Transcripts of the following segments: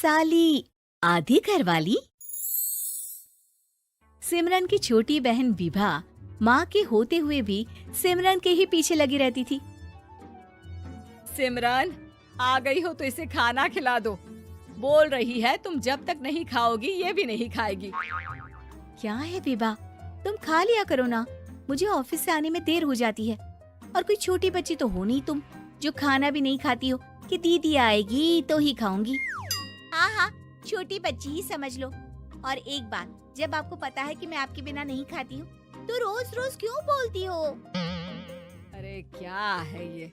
साली आधी घरवाली। सिमरन की छोटी बहन विभा माँ के होते हुए भी सिमरन के ही पीछे लगी रहती थी। सिमरन, आ गई हो तो इसे खाना खिला दो। बोल रही है तुम जब तक नहीं खाओगी ये भी नहीं खाएगी। क्या है विभा, तुम खा लिया करो ना, मुझे ऑफिस से आने में देर हो जाती है। और कोई छोटी बच्ची तो हो नहीं तुम जो खाना भी नहीं खाती हो कि दीदी आएगी तो ही खाऊंगी। हाँ हाँ, छोटी बच्ची ही समझ लो। और एक बात, जब आपको पता है कि मैं आपके बिना नहीं खाती हूँ तो रोज रोज क्यों बोलती हो? अरे क्या है ये,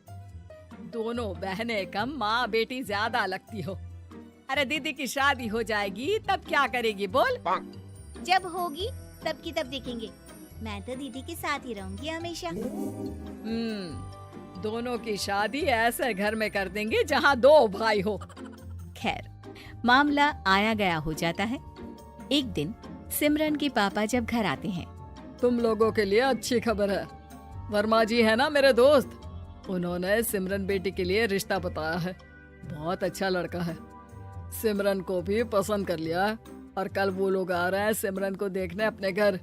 दोनों बहनें कम माँ बेटी ज्यादा लगती हो। अरे दीदी की शादी हो जाएगी तब क्या करेगी बोल? जब होगी तब की तब देखेंगे। मैं तो दीदी के साथ ही रहूंगी हमेशा। दोनों की शादी ऐसे घर में कर देंगे जहाँ दो भाई हो। खैर, मामला आया गया हो जाता है। एक दिन सिमरन के पापा जब घर आते हैं, तुम लोगों के लिए अच्छी खबर है। वर्मा जी है ना मेरे दोस्त, उन्होंने सिमरन बेटी के लिए रिश्ता बताया है। बहुत अच्छा लड़का है, सिमरन को भी पसंद कर लिया है और कल वो लोग आ रहे हैं सिमरन को देखने अपने घर।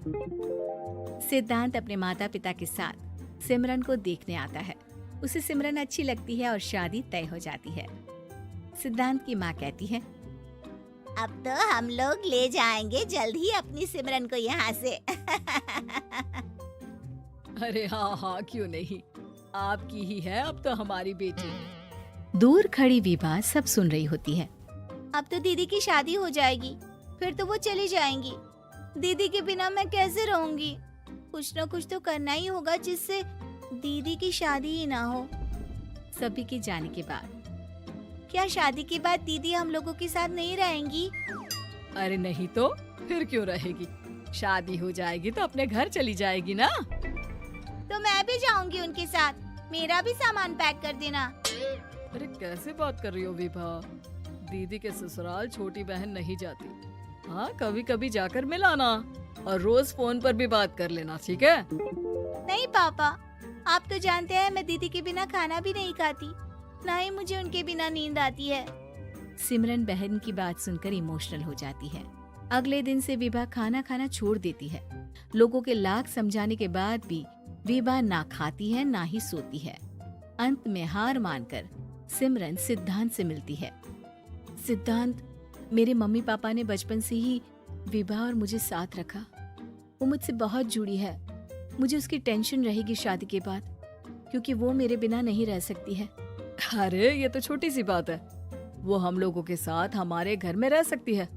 सिद्धांत अपने माता पिता के साथ सिमरन को देखने आता है। उसे सिमरन अच्छी लगती है और शादी तय हो जाती है। सिद्धांत की माँ कहती है, अब तो हम लोग ले जाएंगे जल्द ही अपनी सिमरन को यहाँ से। अरे हाँ हाँ, क्यों नहीं, आपकी ही है अब तो हमारी बेटी। दूर खड़ी विभा सब सुन रही होती है। अब तो दीदी की शादी हो जाएगी, फिर तो वो चली जाएंगी। दीदी के बिना मैं कैसे रहूंगी? कुछ न कुछ तो करना ही होगा जिससे दीदी की शादी ही ना हो। सभी के जाने के बाद क्या शादी के बाद दीदी हम लोगों के साथ नहीं रहेंगी? अरे नहीं तो फिर क्यों रहेगी, शादी हो जाएगी तो अपने घर चली जाएगी ना। तो मैं भी जाऊंगी उनके साथ, मेरा भी सामान पैक कर देना। अरे कैसे बात कर रही हो विभा, दीदी के ससुराल छोटी बहन नहीं जाती। हाँ, कभी कभी जाकर मिलाना और रोज फोन पर भी बात कर लेना, ठीक है? नहीं पापा, आप तो जानते हैं मैं दीदी के बिना खाना भी नहीं खाती, ना ही मुझे उनके बिना नींद आती है। सिमरन बहन की बात सुनकर इमोशनल हो जाती है। अगले दिन से विभा खाना खाना छोड़ देती है। लोगों के लाख समझाने के बाद भी विभा ना खाती है ना ही सोती है। अंत में हार मानकर सिमरन सिद्धांत से मिलती है। सिद्धांत, मेरे मम्मी पापा ने बचपन से ही विभा और मुझे साथ रखा। वो मुझसे बहुत जुड़ी है। मुझे उसकी टेंशन रहेगी शादी के बाद, क्योंकि वो मेरे बिना नहीं रह सकती है। अरे ये तो छोटी सी बात है, वो हम लोगों के साथ हमारे घर में रह सकती है।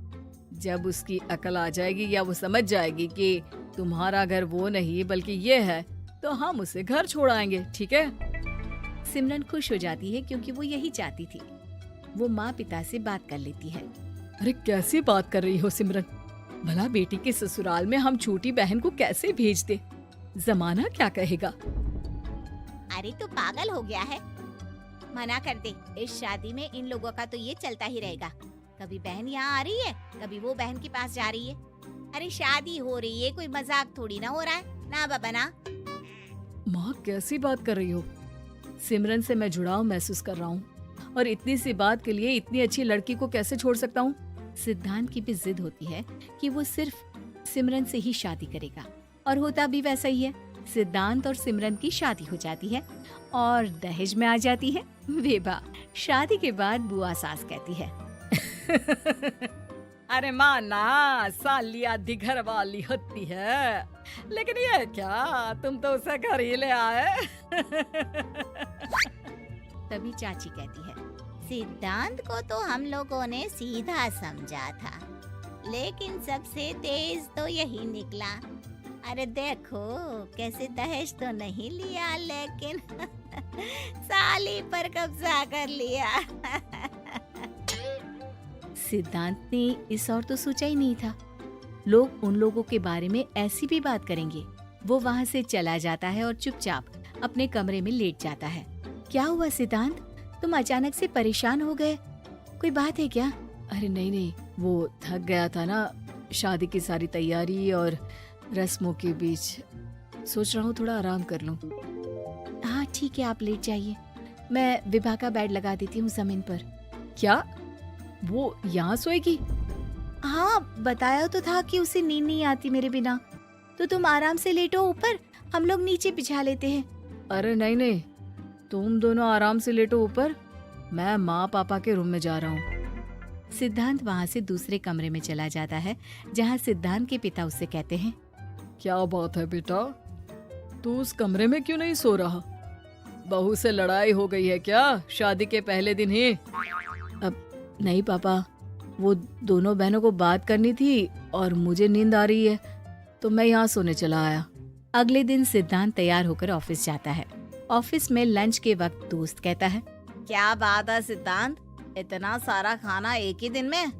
जब उसकी अकल आ जाएगी या वो समझ जाएगी कि तुम्हारा घर वो नहीं बल्कि ये है, तो हम उसे घर छोड़ आएंगे, ठीक है? सिमरन खुश हो जाती है क्योंकि वो यही चाहती थी। वो माँ पिता से बात कर लेती है। अरे कैसी बात कर रही हो सिमरन, भला बेटी के ससुराल में हम छोटी बहन को कैसे भेज दे? जमाना क्या कहेगा? अरे तो पागल हो गया है, मना कर दे। इस शादी में इन लोगों का तो ये चलता ही रहेगा। कभी बहन यहाँ आ रही है, कभी वो बहन के पास जा रही है। अरे शादी हो रही है, कोई मजाक थोड़ी ना हो रहा है ना बाबा ना। माँ कैसी बात कर रही हो? सिमरन से मैं जुड़ाव महसूस कर रहा हूँ और इतनी सी बात के लिए इतनी अच्छी लड़की को कैसे छोड़ सकता हूँ? सिद्धांत की भी जिद होती है कि वो सिर्फ सिमरन से ही शादी करेगा, और होता भी वैसा ही है। सिद्धांत और सिमरन की शादी हो जाती है और दहेज में आ जाती है विभा। शादी के बाद बुआ सास कहती है, अरे माँ ना, साली आधी घर वाली होती है, लेकिन ये क्या, तुम तो उसे घर ही ले आए। तभी चाची कहती है, सिद्धांत को तो हम लोगों ने सीधा समझा था, लेकिन सबसे तेज तो यही निकला। अरे देखो कैसे दहेज तो नहीं लिया, लेकिन साली पर कब्जा कर लिया। सिद्धांत ने इस और तो सोचा ही नहीं था, लोग उन लोगों के बारे में ऐसी भी बात करेंगे। वो वहाँ से चला जाता है और चुपचाप अपने कमरे में लेट जाता है। क्या हुआ सिद्धांत, तुम अचानक से परेशान हो गए, कोई बात है क्या? अरे नहीं नहीं, वो थक गया था ना, शादी की सारी तैयारी और रस्मों के बीच, सोच रहा हूँ थोड़ा आराम कर लूँ। हाँ ठीक है, आप लेट जाइए, मैं विभा का बेड लगा देती हूँ जमीन पर। क्या? वो यहाँ सोएगी? हाँ, बताया तो था कि उसे नींद नहीं आती मेरे बिना। तो तुम आराम से लेटो ऊपर, हम लोग नीचे बिछा लेते हैं। अरे नहीं नहीं, तुम दोनों आराम से लेटो ऊपर, मैं माँ पापा के रूम में जा रहा हूँ। सिद्धांत वहाँ से दूसरे कमरे में चला जाता है, जहाँ सिद्धांत के पिता उससे कहते हैं, क्या बात है बेटा, तू उस कमरे में क्यों नहीं सो रहा? बहू से लड़ाई हो गई है क्या शादी के पहले दिन ही? अब नहीं पापा, वो दोनों बहनों को बात करनी थी और मुझे नींद आ रही है, तो मैं यहाँ सोने चला आया। अगले दिन सिद्धांत तैयार होकर ऑफिस जाता है। ऑफिस में लंच के वक्त दोस्त कहता है, क्या बात है सिद्धांत, इतना सारा खाना एक ही दिन में?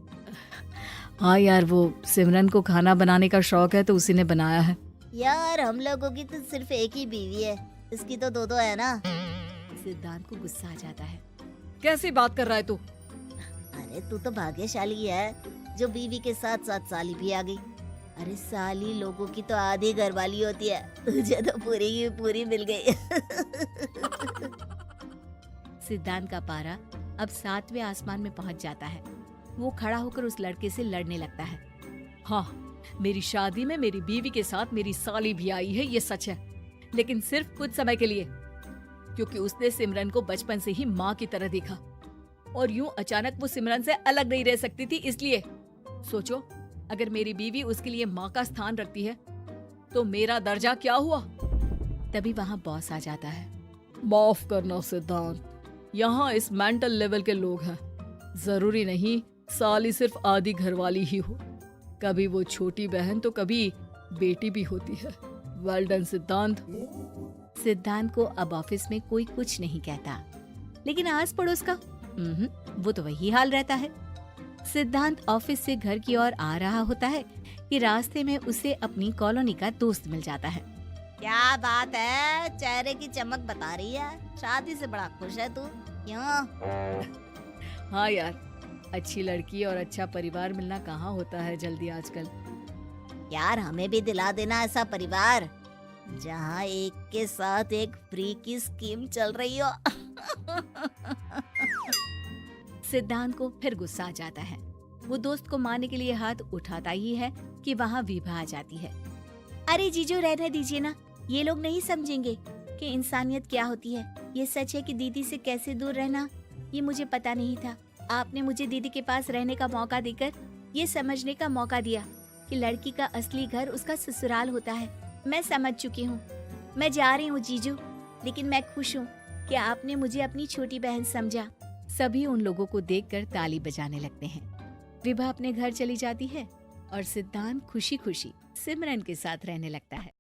हाँ यार, वो सिमरन को खाना बनाने का शौक है तो उसी ने बनाया है। यार हम लोगों की तो सिर्फ एक ही बीवी है, इसकी तो दो है ना। सिद्धांत को गुस्सा आ जाता है। कैसी बात कर रहा है तू? अरे तू तो भाग्यशाली है जो बीवी के साथ साथ साली भी आ गई। अरे साली लोगों की तो आधी घरवाली होती है, तुझे तो पूरी की पूरी मिल गई। सिद्धांत का पारा अब 7वें आसमान में पहुंच जाता है। वो खड़ा होकर उस लड़के से लड़ने लगता है। हाँ, मेरी शादी में मेरी बीवी के साथ मेरी साली भी आई है, ये सच है, लेकिन सिर्फ कुछ समय के लिए, क्योंकि उसने सिमरन को बचपन से ही माँ की तरह देखा और यूं अचानक वो सिमरन से अलग नहीं रह सकती थी। इसलिए सोचो, अगर मेरी बीवी उसके लिए माँ का स्थान रखती है तो मेरा दर्जा क्या हुआ? तभी वहाँ बॉस आ जाता है। माफ करना सिद्धांत, यहाँ इस मेंटल लेवल के लोग हैं, जरूरी नहीं साली सिर्फ आधी घरवाली ही हो, कभी वो छोटी बहन तो कभी बेटी भी होती है। वेल डन सिद्धांत। सिद्धांत को अब ऑफिस में कोई कुछ नहीं कहता, लेकिन आस पड़ोस का वो तो वही हाल रहता है। सिद्धांत ऑफिस से घर की ओर आ रहा होता है कि रास्ते में उसे अपनी कॉलोनी का दोस्त मिल जाता है। क्या बात है, चेहरे की चमक बता रही है, शादी से बड़ा खुश है तू, क्यों? हाँ यार, अच्छी लड़की और अच्छा परिवार मिलना कहाँ होता है जल्दी आजकल। यार हमें भी दिला देना ऐसा परिवार जहाँ एक के साथ एक फ्री की स्कीम चल रही हो। सिद्धांत को फिर गुस्सा आ जाता है। वो दोस्त को मारने के लिए हाथ उठाता ही है कि वहाँ विभा आ जाती है। अरे जीजू, रहने दीजिए ना, ये लोग नहीं समझेंगे कि इंसानियत क्या होती है। ये सच है कि दीदी से कैसे दूर रहना, ये मुझे पता नहीं था। आपने मुझे दीदी के पास रहने का मौका देकर ये समझने का मौका दिया कि लड़की का असली घर उसका ससुराल होता है। मैं समझ चुकी हूँ, मैं जा रही हूँ जीजू, लेकिन मैं खुश हूँ कि आपने मुझे अपनी छोटी बहन समझा। सभी उन लोगों को देखकर ताली बजाने लगते हैं। विभा अपने घर चली जाती है और सिद्धांत खुशी खुशी सिमरन के साथ रहने लगता है।